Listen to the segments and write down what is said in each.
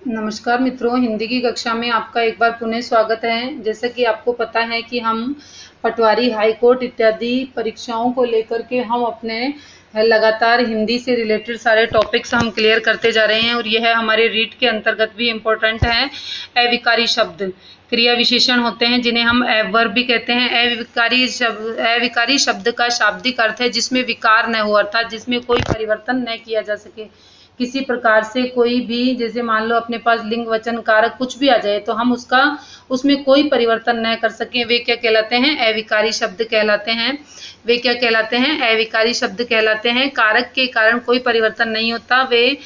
नमस्कार मित्रों, हिंदी की कक्षा में आपका एक बार पुनः स्वागत है। जैसा कि आपको पता है कि हम पटवारी, हाई कोर्ट इत्यादि परीक्षाओं को लेकर के हम अपने लगातार हिंदी से रिलेटेड सारे टॉपिक्स हम क्लियर करते जा रहे हैं और यह हमारे रीट के अंतर्गत भी इम्पोर्टेंट है। अविकारी शब्द क्रिया विशेषण होते हैं जिन्हें हम एडवर्ब भी कहते हैं। अविकारी शब्द का शाब्दिक अर्थ है जिसमें विकार न हो, अर्थात जिसमें कोई परिवर्तन न किया जा सके किसी प्रकार से। कोई भी, जैसे मान लो अपने पास लिंग वचन कारक कुछ भी आ जाए तो हम उसमें कोई परिवर्तन न कर सकें, वे क्या कहलाते हैं? अविकारी शब्द कहलाते हैं। वे क्या कहलाते हैं? अविकारी शब्द कहलाते हैं। कारक के कारण कोई परिवर्तन नहीं होता, वे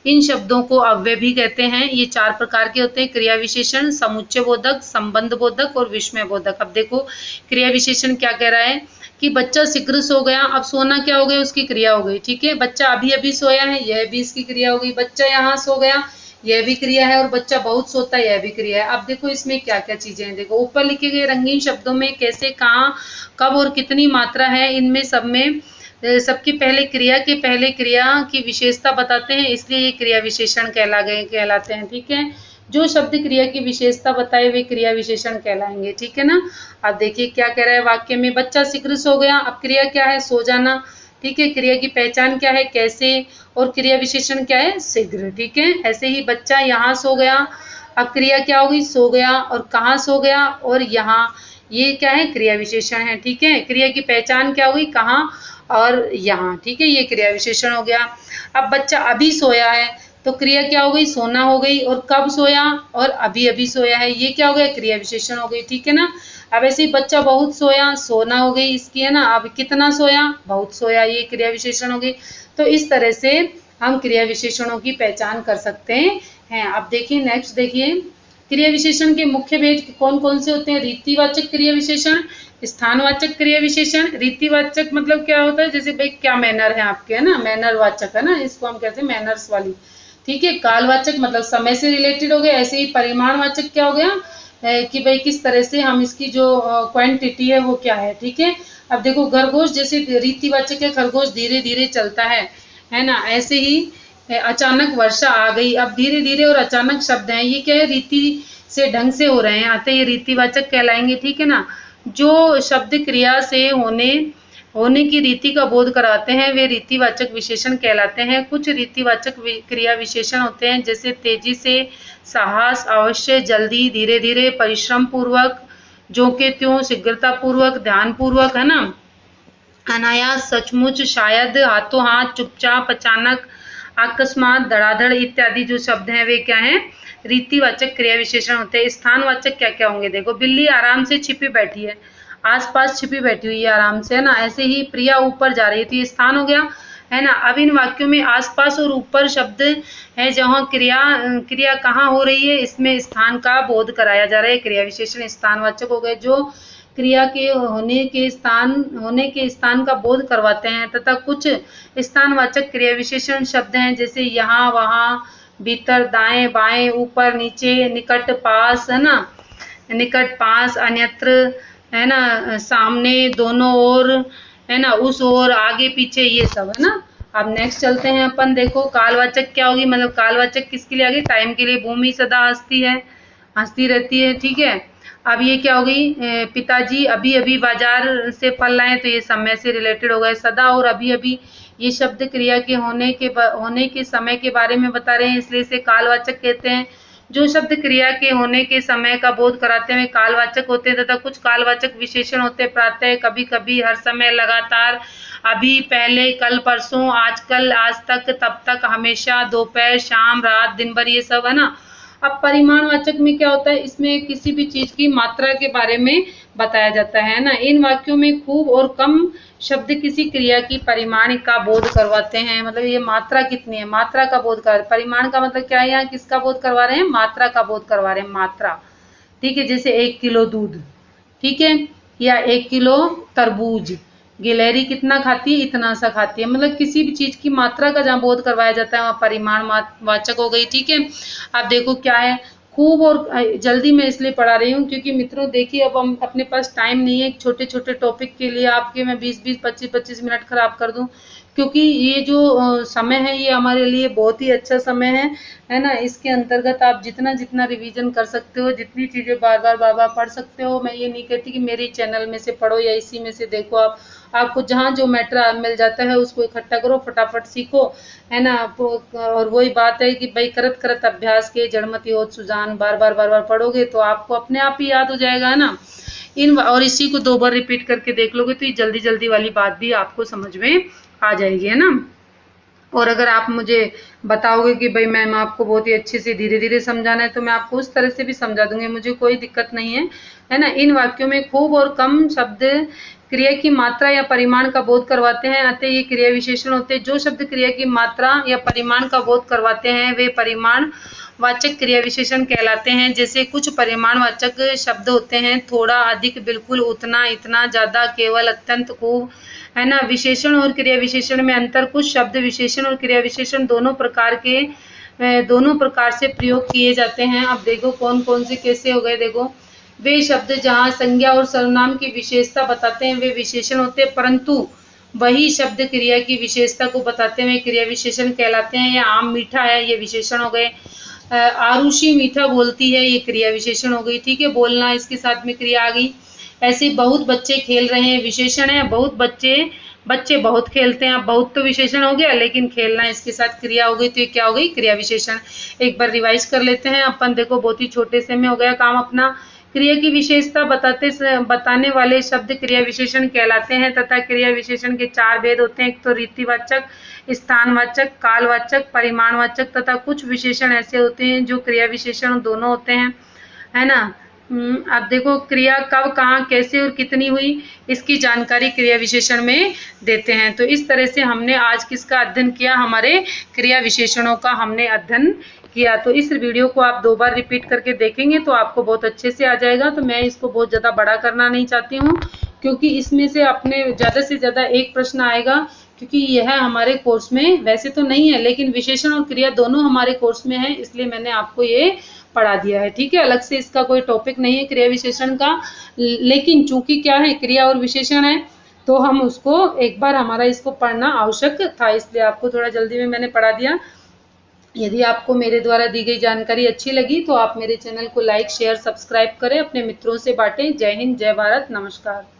इन शब्दों को अव्यय भी कहते हैं। ये 4 प्रकार के होते हैं: क्रिया विशेषण, समुच्चय बोधक, संबंध बोधक और विस्मय बोधक। अब देखो क्रिया विशेषण क्या कह रहा है कि बच्चा शीघ्र सो गया। अब सोना क्या हो गया? उसकी क्रिया हो गई। ठीक है, बच्चा अभी अभी सोया है, यह भी इसकी क्रिया हो गई। बच्चा यहाँ सो गया, यह भी क्रिया है। और बच्चा बहुत सोता है, यह भी क्रिया है। अब देखो इसमें क्या क्या चीजें हैं। देखो ऊपर लिखे गए रंगीन शब्दों में कैसे, कहाँ, कब और कितनी मात्रा है, इनमें सब में सबके पहले क्रिया के पहले क्रिया की विशेषता बताते हैं, इसलिए ये क्रिया विशेषण कहलाते हैं। ठीक है, जो शब्द क्रिया की विशेषता बताए वे क्रिया विशेषण कहलाएंगे। ठीक है ना। अब देखिए क्या कह रहा है वाक्य में, बच्चा शीघ्र सो गया। अब क्रिया क्या है? सो जाना। ठीक है, क्रिया की पहचान क्या है? कैसे। और क्रिया विशेषण क्या है? शीघ्र। ठीक है, ऐसे ही बच्चा यहाँ सो गया। अब क्रिया क्या होगी? सो गया। और कहाँ सो गया? और यहाँ। ये क्या है? क्रिया विशेषण है। ठीक है, क्रिया की पहचान क्या हुई? कहाँ और यहाँ। ठीक है, ये क्रिया विशेषण हो गया। अब बच्चा अभी सोया है तो क्रिया क्या हो गई? सोना हो गई। और कब सोया? और अभी अभी सोया है, ये क्या हो गया? क्रिया विशेषण हो गई। ठीक है ना। अब ऐसे ही बच्चा बहुत सोया, सोना हो गई इसकी, है ना। अब कितना सोया? बहुत सोया, ये क्रिया विशेषण हो गई। तो इस तरह से हम क्रिया विशेषणों की पहचान कर सकते हैं। अब देखिए नेक्स्ट, देखिए क्रिया विशेषण के मुख्य भेद कौन कौन से होते हैं? रीतिवाचक क्रिया विशेषण, स्थानवाचक क्रिया विशेषण। रीतिवाचक मतलब क्या होता है? जैसे भाई क्या मैनर है आपके, है ना, मैनर वाचक, है ना, इसको हम कहते हैं मैनर्स वाली। ठीक है, कालवाचक मतलब समय से रिलेटेड हो गया। ऐसे ही परिमाणवाचक क्या हो गया कि भाई किस तरह से हम इसकी जो क्वांटिटी है वो क्या है। ठीक है, अब देखो खरगोश जैसे रीतिवाचक है, खरगोश धीरे धीरे चलता है ना। ऐसे ही अचानक वर्षा आ गई। अब धीरे धीरे और अचानक शब्द हैं, ये क्या है? रीति से, ढंग से हो रहे हैं, अतः ये रीतिवाचक कहलाएंगे। ठीक है ना। जो शब्द क्रिया से होने की रीति का बोध कराते हैं वे रीतिवाचक विशेषण कहलाते हैं। कुछ रीतिवाचक क्रिया विशेषण होते हैं जैसे तेजी से, साहस, अवश्य, जल्दी, धीरे धीरे, परिश्रम पूर्वक, जो के त्यों, शीघ्रता पूर्वक, ध्यान पूर्वक, है ना, अनायास, सचमुच, शायद, हाथों हाथ, चुपचाप, अचानक, अकस्मात, धड़ाधड़ इत्यादि जो शब्द हैं वे क्या हैं? रीतिवाचक क्रिया विशेषण होते हैं। स्थानवाचक क्या क्या होंगे? देखो बिल्ली आराम से छिपी बैठी है, आसपास छिपी बैठी हुई है आराम से, है ना। ऐसे ही प्रिया ऊपर जा रही थी, स्थान हो गया, है ना। अब इन वाक्यों में आसपास और ऊपर शब्द है, जहाँ क्रिया कहाँ हो रही है, इसमें स्थान का बोध कराया जा रहा है। क्रिया विशेषण स्थानवाचक हो गए, जो क्रिया के होने के स्थान का बोध करवाते हैं। तथा कुछ स्थानवाचक क्रिया विशेषण शब्द हैं जैसे यहाँ, वहाँ, भीतर, दाएं बाएं, ऊपर नीचे, निकट, पास, है ना, निकट, पास, अन्यत्र, है ना, सामने, दोनों ओर, है ना, उस ओर, आगे पीछे, ये सब, है ना। अब नेक्स्ट चलते हैं अपन। देखो कालवाचक क्या होगी? मतलब कालवाचक किसके लिए आ गई? टाइम के लिए। भूमि सदा हंसती है, हंसती रहती है। ठीक है, अब ये क्या हो गई? पिताजी अभी अभी बाजार से फल लाए, तो ये समय से रिलेटेड हो गए। सदा और अभी अभी ये शब्द क्रिया के होने के समय के बारे में बता रहे हैं, इसलिए इसे कालवाचक कहते हैं। जो शब्द क्रिया के होने के समय का बोध कराते हैं कालवाचक होते हैं। तथा कुछ कालवाचक विशेषण होते हैं प्रातः, कभी कभी, हर समय, लगातार, अभी, पहले, कल, परसों, आजकल, आज तक, तब तक, हमेशा, दोपहर, शाम, रात, दिन भर, ये सब, है ना। अब परिमाणवाचक में क्या होता है? इसमें किसी भी चीज की मात्रा के बारे में बताया जाता है ना। इन वाक्यों में खूब और कम शब्द किसी क्रिया की परिमाण का बोध करवाते हैं। मतलब ये मात्रा कितनी है, मात्रा का बोध कर। परिमाण का मतलब क्या है? यहाँ किसका बोध करवा रहे हैं? मात्रा का बोध करवा रहे हैं, मात्रा। ठीक है, जैसे 1 किलो दूध, ठीक है, या 1 किलो तरबूज। गिलहरी कितना खाती है? इतना सा खाती है। मतलब किसी भी चीज की मात्रा का जहाँ बोध करवाया जाता है वहाँ परिमाण वाचक हो गई। ठीक है, अब देखो क्या है, खूब और जल्दी मैं इसलिए पढ़ा रही हूँ क्योंकि मित्रों देखिए अब हम अपने पास टाइम नहीं है छोटे छोटे टॉपिक के लिए आपके मैं 20-20, 25-25 मिनट खराब कर दूं, क्योंकि ये जो समय है ये हमारे लिए बहुत ही अच्छा समय है ना। इसके अंतर्गत आप जितना जितना रिवीजन कर सकते हो, जितनी चीज़ें बार बार पढ़ सकते हो। मैं ये नहीं कहती कि मेरी चैनल में से पढ़ो या इसी में से देखो, आपको जहाँ जो मैटर मिल जाता है उसको इकट्ठा करो, फटाफट सीखो, है ना। और वही बात है कि भाई करत करत अभ्यास के जड़मति होत सुजान, बार बार पढ़ोगे तो आपको अपने आप ही याद हो जाएगा, है ना। और इसी को 2 बार रिपीट करके देख लोगे तो ये जल्दी जल्दी वाली बात भी आपको समझ में आ जाएगी, है ना। और अगर आप मुझे बताओगे कि भाई मैम आपको बहुत ही अच्छे से धीरे धीरे समझाना है, तो मैं आपको उस तरह से भी समझा दूंगी, मुझे कोई दिक्कत नहीं है ना। इन वाक्यों में खूब और कम शब्द क्रिया की मात्रा या परिमाण का बोध करवाते हैं, अतः ये क्रिया विशेषण होते हैं। जो शब्द क्रिया की मात्रा या परिमाण का बोध करवाते हैं वे परिमाण वाचक क्रिया विशेषण कहलाते हैं। जैसे कुछ परिमाण वाचक शब्द होते हैं, थोड़ा, अधिक, बिल्कुल, उतना, इतना, ज्यादा, केवल, अत्यंत, खूब, है ना। विशेषण और क्रिया विशेषण में अंतर। कुछ शब्द विशेषण और क्रिया विशेषण दोनों प्रकार से प्रयोग किए जाते हैं। अब देखो कौन कौन से कैसे हो गए। देखो, वे शब्द जहाँ संज्ञा और सर्वनाम की विशेषता बताते हैं वे विशेषण होते हैं, परंतु वही शब्द क्रिया की विशेषता को बताते हुए क्रिया विशेषण कहलाते हैं। या आम मीठा है, ये विशेषण हो गए। आरुषि मीठा बोलती है, ये क्रिया विशेषण हो गई, ठीक है। बोलना, इसके साथ में क्रिया आ गई। ऐसे बहुत बच्चे खेल रहे हैं, विशेषण है। बहुत बच्चे बहुत खेलते हैं। अब बहुत तो विशेषण हो गया, लेकिन खेलना इसके साथ क्रिया हो गई, तो ये क्या हो गई, क्रिया विशेषण। एक बार रिवाइज कर लेते हैं अपन। देखो, बहुत ही छोटे से में हो गया काम अपना। क्रिया की विशेषता बताने वाले शब्द क्रिया विशेषण कहलाते हैं तथा क्रिया विशेषण के 4 भेद होते हैं। एक तो रीतिवाचक, स्थानवाचक, कालवाचक, परिमाणवाचक तथा कुछ विशेषण ऐसे होते हैं जो क्रिया विशेषण दोनों होते हैं, है ना। अब देखो, क्रिया कब, कहाँ, कैसे और कितनी हुई, इसकी जानकारी क्रिया विशेषण में देते हैं। तो इस तरह से हमने आज किसका अध्ययन किया, हमारे क्रिया विशेषणों का हमने अध्ययन किया। तो इस वीडियो को आप 2 बार रिपीट करके देखेंगे तो आपको बहुत अच्छे से आ जाएगा। तो मैं इसको बहुत ज़्यादा बड़ा करना नहीं चाहती हूँ, क्योंकि इसमें से अपने ज़्यादा से ज़्यादा एक प्रश्न आएगा, क्योंकि यह हमारे कोर्स में वैसे तो नहीं है, लेकिन विशेषण और क्रिया दोनों हमारे कोर्स में है, इसलिए मैंने आपको ये पढ़ा दिया है, ठीक है। अलग से इसका कोई टॉपिक नहीं है क्रिया विशेषण का, लेकिन चूंकि क्या है, क्रिया और विशेषण है, तो हम उसको एक बार हमारा इसको पढ़ना आवश्यक था, इसलिए आपको थोड़ा जल्दी में मैंने पढ़ा दिया। यदि आपको मेरे द्वारा दी गई जानकारी अच्छी लगी तो आप मेरे चैनल को लाइक, शेयर, सब्सक्राइब करें, अपने मित्रों से बांटें। जय हिंद, जय भारत, नमस्कार।